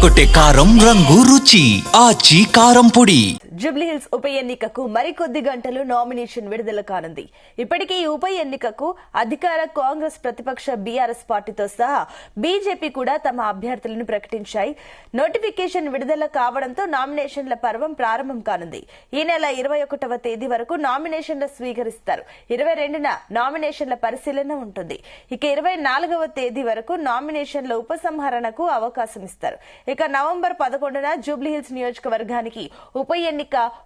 అదరగొట్టే కారం రంగు రుచి ఆచి కారం పొడి. జూబ్లీహిల్స్ ఉప ఎన్నికకు మరికొద్ది గంటలు నామినేషన్ విడుదల కానుంది. ఇప్పటికే ఈ ఉప ఎన్నికకు అధికార కాంగ్రెస్ ప్రతిపక్ష బీఆర్ఎస్ పార్టీతో సహా బీజేపీ కూడా తమ అభ్యర్థులను ప్రకటించాయి. నోటిఫికేషన్ విడుదల కావడంతో నామినేషన్ల పర్వం ప్రారంభం కానుంది. ఈ నెల 21వ తేదీ వరకు నామినేషన్లు స్వీకరిస్తారు. 22న నామినేషన్ల పరిశీలన ఉంటుంది. ఇక 24వ తేదీ వరకు నామినేషన్ల ఉపసంహరణకు అవకాశం ఇస్తారు. ఇక నవంబర్ 11న జూబ్లీహిల్స్ నియోజకవర్గానికి ఉప ఎన్నిక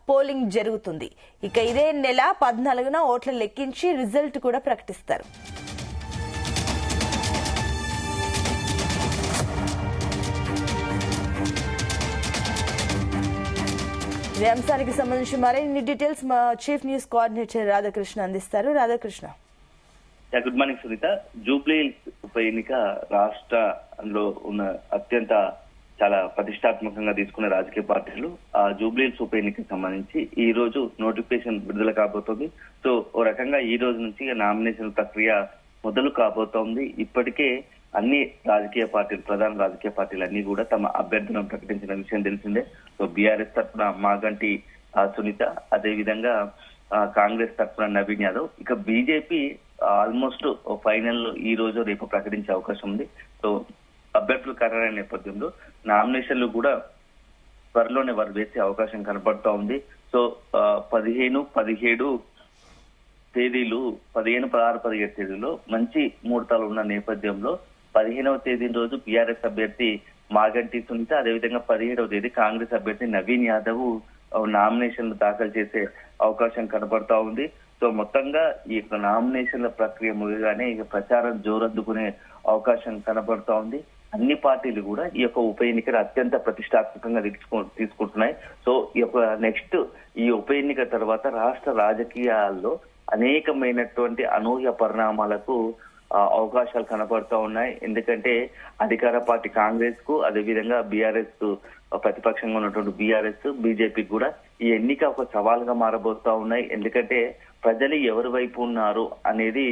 పోలింగ్ జరుగుతుంది. ఇక ఇదే నెల 14న ఓట్ల లెక్కించి రిజల్ట్ కూడా ప్రకటిస్తారు. ఈ అంశానికి సంబంధించి మరిన్ని డీటెయిల్స్ మా చీఫ్ న్యూస్ కోఆర్డినేటర్ రాధాకృష్ణ అందిస్తారు. Radhakrishna. Good morning Sunitha. Jubilee Hills ఉప ఎన్నిక రాష్ట్రంలో ఉన్న అత్యంత చాలా ప్రతిష్టాత్మకంగా తీసుకున్న రాజకీయ పార్టీలు ఆ జూబ్లీహిల్స్ ఉప ఎన్నికకు సంబంధించి ఈ రోజు నోటిఫికేషన్ విడుదల కాబోతోంది. సో ఓ రకంగా ఈ రోజు నుంచి నామినేషన్ ప్రక్రియ మొదలు కాబోతోంది. ఇప్పటికే అన్ని రాజకీయ పార్టీలు, ప్రధాన రాజకీయ పార్టీలు అన్ని కూడా తమ అభ్యర్థులను ప్రకటించిన విషయం తెలిసిందే. సో బీఆర్ఎస్ తరఫున మాగంటి సునీత, అదే విధంగా కాంగ్రెస్ తరఫున నవీన్ యాదవ్, ఇక బీజేపీ ఆల్మోస్ట్ ఫైనల్ ఈ రోజు రేపు ప్రకటించే అవకాశం ఉంది. సో అభ్యర్థులు ఖరారైన నేపథ్యంలో నామినేషన్లు కూడా త్వరలోనే వారు వేసే అవకాశం కనపడుతూ ఉంది. సో 15, 17 తేదీలు, 15, 16, 17 తేదీలో మంచి ముహూర్తాలు ఉన్న నేపథ్యంలో 15వ తేదీ రోజు బీఆర్ఎస్ అభ్యర్థి మాగంటి సునీత, అదేవిధంగా 17వ తేదీ కాంగ్రెస్ అభ్యర్థి నవీన్ యాదవ్ నామినేషన్లు దాఖలు చేసే అవకాశం కనబడతా ఉంది. సో మొత్తంగా ఈ యొక్క నామినేషన్ల ప్రక్రియ ముగియగానే ఇక ప్రచారం జోరందుకునే అవకాశం కనబడతా ఉంది. అన్ని పార్టీలు కూడా ఈ యొక్క ఉప ఎన్నికను అత్యంత ప్రతిష్టాత్మకంగా తీసుకుంటున్నాయి. సో ఈ యొక్క నెక్స్ట్ ఈ ఉప ఎన్నిక తర్వాత రాష్ట్ర రాజకీయాల్లో అనేకమైనటువంటి అనూహ్య పరిణామాలకు అవకాశాలు కనబడుతూ ఉన్నాయి. ఎందుకంటే అధికార పార్టీ కాంగ్రెస్ కు, అదేవిధంగా బీఆర్ఎస్ కు, ప్రతిపక్షంగా ఉన్నటువంటి బీఆర్ఎస్, బీజేపీ కూడా ఈ ఎన్నిక ఒక సవాల్గా మారబోతా ఉన్నాయి. ఎందుకంటే ప్రజలు ఎవరి వైపు ఉన్నారు అనేది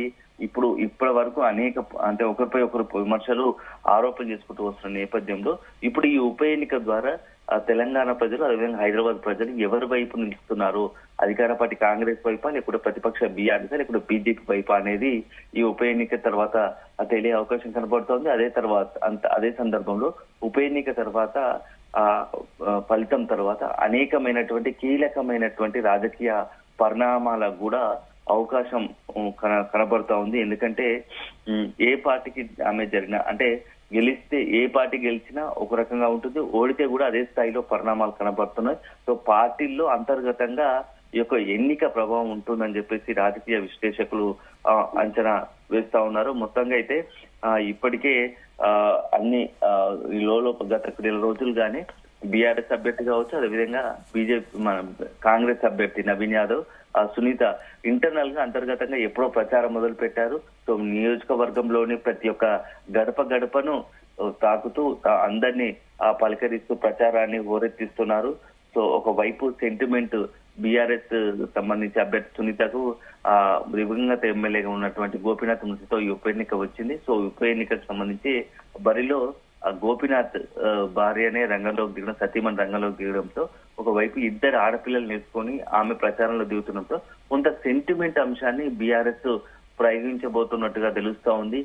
ఇప్పటి వరకు అంటే ఒకరిపై ఒకరు విమర్శలు, ఆరోపణలు చేసుకుంటూ వస్తున్న నేపథ్యంలో ఇప్పుడు ఈ ఉప ఎన్నిక ద్వారా తెలంగాణ ప్రజలు, అదేవిధంగా హైదరాబాద్ ప్రజలు ఎవరి వైపు నిలుస్తున్నారు, అధికార పార్టీ కాంగ్రెస్ వైపా, లేకపోతే ప్రతిపక్ష బీఆర్ఎస్, లేకపోతే బీజేపీ వైపా అనేది ఈ ఉప ఎన్నిక తర్వాత తెలియ అవకాశం కనబడుతోంది. అదే సందర్భంలో ఉప ఎన్నిక తర్వాత ఫలితం తర్వాత అనేకమైనటువంటి కీలకమైనటువంటి రాజకీయ పరిణామాలకు కూడా అవకాశం కనబడుతూ ఉంది. ఎందుకంటే ఏ పార్టీకి డ్యామేజ్ జరిగినా, అంటే ఏ పార్టీ గెలిచినా ఒక రకంగా ఉంటుంది, ఓడితే కూడా అదే స్థాయిలో పరిణామాలు కనబడుతున్నాయి. సో పార్టీల్లో అంతర్గతంగా ఈ యొక్క ఎన్నిక ప్రభావం ఉంటుందని చెప్పేసి రాజకీయ విశ్లేషకులు అంచనా వేస్తా ఉన్నారు. మొత్తంగా అయితే ఇప్పటికే అన్ని గత 2 రోజులుగానే బీఆర్ఎస్ అభ్యర్థి కావచ్చు, అదేవిధంగా బీజేపీ కాంగ్రెస్ అభ్యర్థి నవీన్ యాదవ్, సునీత ఇంటర్నల్ గా అంతర్గతంగా ఎప్పుడో ప్రచారం మొదలు పెట్టారు. సో నియోజకవర్గంలోని ప్రతి ఒక్క గడపను తాకుతూ అందరినీ పలకరిస్తూ ప్రచారాన్ని హోరెత్తిస్తున్నారు. సో ఒకవైపు సెంటిమెంట్ బీఆర్ఎస్ సంబంధించి అభ్యర్థి సునీతకు దివంగత ఎమ్మెల్యేగా ఉన్నటువంటి గోపీనాథ్ మృతితో ఈ ఉప ఎన్నిక వచ్చింది. సో ఉప ఎన్నికకు సంబంధించి బరిలో గోపీనాథ్ భార్యనే రంగంలోకి దిగడం, సతీమణి రంగంలోకి దిగడంతో ఒకవైపు 2 ఆడపిల్లలు నేర్చుకొని ఆమె ప్రచారంలో దిగుతుండడంతో కొంత సెంటిమెంట్ అంశాన్ని బీఆర్ఎస్ ప్రయోగించబోతున్నట్టుగా తెలుస్తా ఉంది.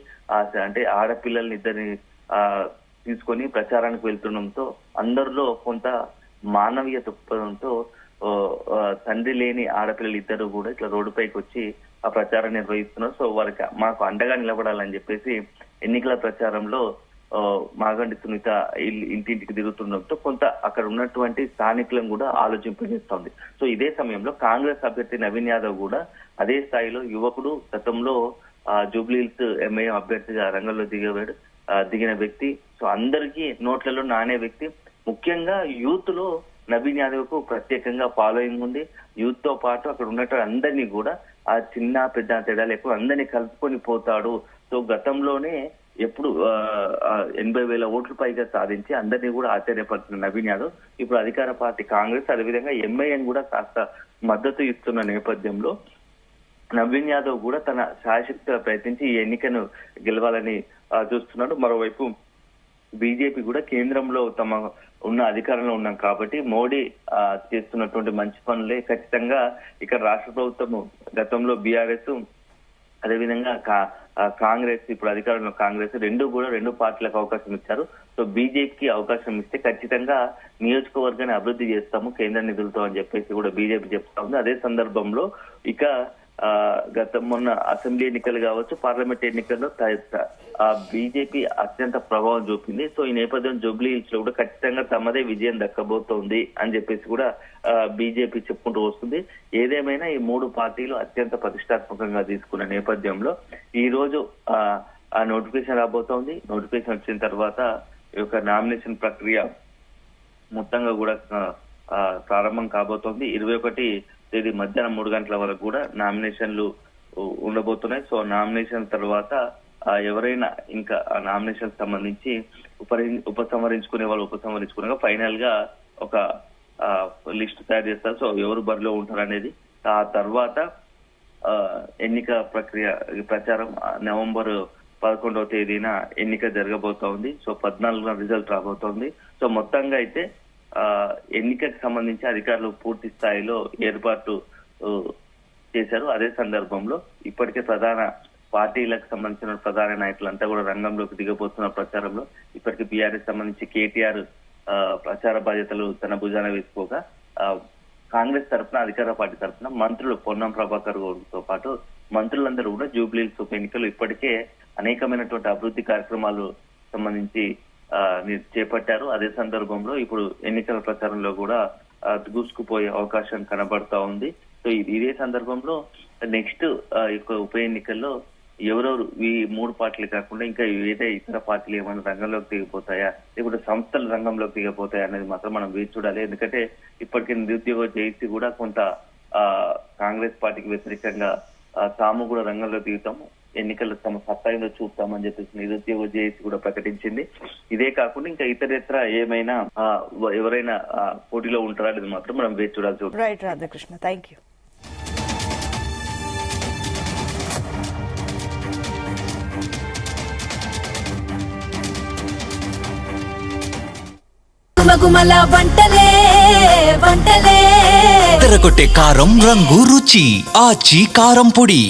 అంటే ఆడపిల్లల్ని 2 తీసుకొని ప్రచారానికి వెళ్తుండడంతో అందరిలో కొంత మానవీయ దృక్పథంతో తండ్రి లేని ఆడపిల్లలు 2 కూడా ఇట్లా రోడ్డుపైకి వచ్చి ఆ ప్రచారం నిర్వహిస్తున్నారు. సో వారికి మాకు అండగా నిలబడాలని చెప్పేసి ఎన్నికల ప్రచారంలో మాగంటి సునీత ఇంటింటికి తిరుగుతుండడంతో కొంత అక్కడ ఉన్నటువంటి స్థానికులను కూడా ఆలోచింపజేస్తోంది. సో ఇదే సమయంలో కాంగ్రెస్ అభ్యర్థి నవీన్ యాదవ్ కూడా అదే స్థాయిలో యువకుడు, గతంలో జూబ్లీహిల్స్ ఎంఐఎం అభ్యర్థిగా రంగంలో దిగిన వ్యక్తి. సో అందరికీ నోట్లలో నానే వ్యక్తి. ముఖ్యంగా యూత్ లో నవీన్ యాదవ్ కు ప్రత్యేకంగా ఫాలోయింగ్ ఉంది. యూత్ తో పాటు అక్కడ ఉన్నటువంటి అందరినీ కూడా ఆ చిన్న పెద్ద తేడా లేకుండా అందరినీ కలుపుకొని పోతాడు. సో గతంలోనే ఎప్పుడు 80,000 ఓట్లు పైగా సాధించి అందరినీ కూడా ఆశ్చర్యపడుతున్న నవీన్ యాదవ్ ఇప్పుడు అధికార పార్టీ కాంగ్రెస్, అదేవిధంగా ఎంఐఎం కూడా కాస్త మద్దతు ఇస్తున్న నేపథ్యంలో నవీన్ యాదవ్ కూడా తన శాయశక్తిగా ప్రయత్నించి ఈ ఎన్నికను గెలవాలని చూస్తున్నాడు. మరోవైపు బీజేపీ కూడా కేంద్రంలో తమ ఉన్న అధికారంలో ఉన్నాం కాబట్టి మోడీ చేస్తున్నటువంటి మంచి పనులే ఖచ్చితంగా ఇక్కడ రాష్ట్ర ప్రభుత్వము గతంలో బీఆర్ఎస్ అదేవిధంగా కాంగ్రెస్ ఇప్పుడు అధికారంలో కాంగ్రెస్ రెండు పార్టీలకు అవకాశం ఇచ్చారు. సో బీజేపీకి అవకాశం ఇస్తే ఖచ్చితంగా నియోజకవర్గాన్ని అభివృద్ధి చేస్తాము కేంద్ర నిధులతో అని చెప్పేసి కూడా బీజేపీ చెప్తా ఉంది. అదే సందర్భంలో ఇక మొన్న అసెంబ్లీ ఎన్నికలు కావచ్చు, పార్లమెంట్ ఎన్నికల్లో బీజేపీ అత్యంత ప్రభావం చూపింది. సో ఈ నేపథ్యం జూబ్లీ హిల్స్ లో కూడా ఖచ్చితంగా తమదే విజయం దక్కబోతోంది అని చెప్పేసి కూడా బీజేపీ చెప్పుకుంటూ వస్తుంది. ఏదేమైనా ఈ మూడు పార్టీలు అత్యంత ప్రతిష్టాత్మకంగా తీసుకున్న నేపథ్యంలో ఈ రోజు ఆ నోటిఫికేషన్ రాబోతోంది. నోటిఫికేషన్ వచ్చిన తర్వాత ఈ యొక్క నామినేషన్ ప్రక్రియ మొత్తంగా కూడా ప్రారంభం కాబోతోంది. 21 తేదీ మధ్యాహ్నం 3 గంటల వరకు కూడా నామినేషన్లు ఉండబోతున్నాయి. సో నామినేషన్ తర్వాత ఎవరైనా ఇంకా ఆ నామినేషన్ సంబంధించి ఉపసంహరించుకునే వాళ్ళు ఉపసంహరించుకునే ఫైనల్ గా ఒక లిస్ట్ తయారు చేస్తారు. సో ఎవరు బరిలో ఉంటారు అనేది ఆ తర్వాత ఎన్నిక ప్రక్రియ ప్రచారం నవంబర్ 11వ తేదీన ఎన్నిక జరగబోతోంది. సో 14న రిజల్ట్ రాబోతోంది. సో మొత్తంగా అయితే ఎన్నికకు సంబంధించి అధికారులు పూర్తి స్థాయిలో ఏర్పాటు చేశారు. అదే సందర్భంలో ఇప్పటికే ప్రధాన పార్టీలకు సంబంధించిన ప్రధాన నాయకులంతా కూడా రంగంలోకి దిగబోతున్న ప్రచారంలో ఇప్పటికే బీఆర్ఎస్ సంబంధించి కేటీఆర్ ప్రచార బాధ్యతలు తన భుజాన వేసుకోగా కాంగ్రెస్ తరఫున అధికార పార్టీ తరఫున మంత్రులు పొన్నం ప్రభాకర్ గౌడ్తో పాటు మంత్రులందరూ కూడా జూబ్లీ హిల్స్ ఉప ఎన్నికలు ఇప్పటికే అనేకమైనటువంటి అభివృద్ధి కార్యక్రమాలు సంబంధించి చేపట్టారు. అదే సందర్భంలో ఇప్పుడు ఎన్నికల ప్రచారంలో కూడా దూసుకుపోయే అవకాశం కనబడతా ఉంది. సో ఇదే సందర్భంలో నెక్స్ట్ ఉప ఎన్నికల్లో ఎవరెవరు ఈ మూడు పార్టీలు కాకుండా ఇంకా ఏదైతే ఇతర పార్టీలు ఏమైనా రంగంలోకి దిగిపోతాయా లేకుంటే సంస్థలు రంగంలోకి దిగిపోతాయా అనేది మాత్రం మనం వేచి చూడాలి. ఎందుకంటే ఇప్పటికే నిరుద్యోగ జేఏసీ కూడా కొంత కాంగ్రెస్ పార్టీకి వ్యతిరేకంగా తాము కూడా రంగంలో దిగుతాము, ఎన్నికల్లో తమ సత్తాయిలో చూపుతామని చెప్పేసి నిరుద్యోగ జేఏసీ కూడా ప్రకటించింది. ఇదే కాకుండా ఇంకా ఇతరేతర ఏమైనా ఎవరైనా పోటీలో ఉంటారా అనేది మాత్రం మనం వేచి చూడాల్సి ఉంటుంది. Right Radhakrishna, thank you. తెరకొట్టే కారం రంగు రుచి ఆచి కారం పొడి.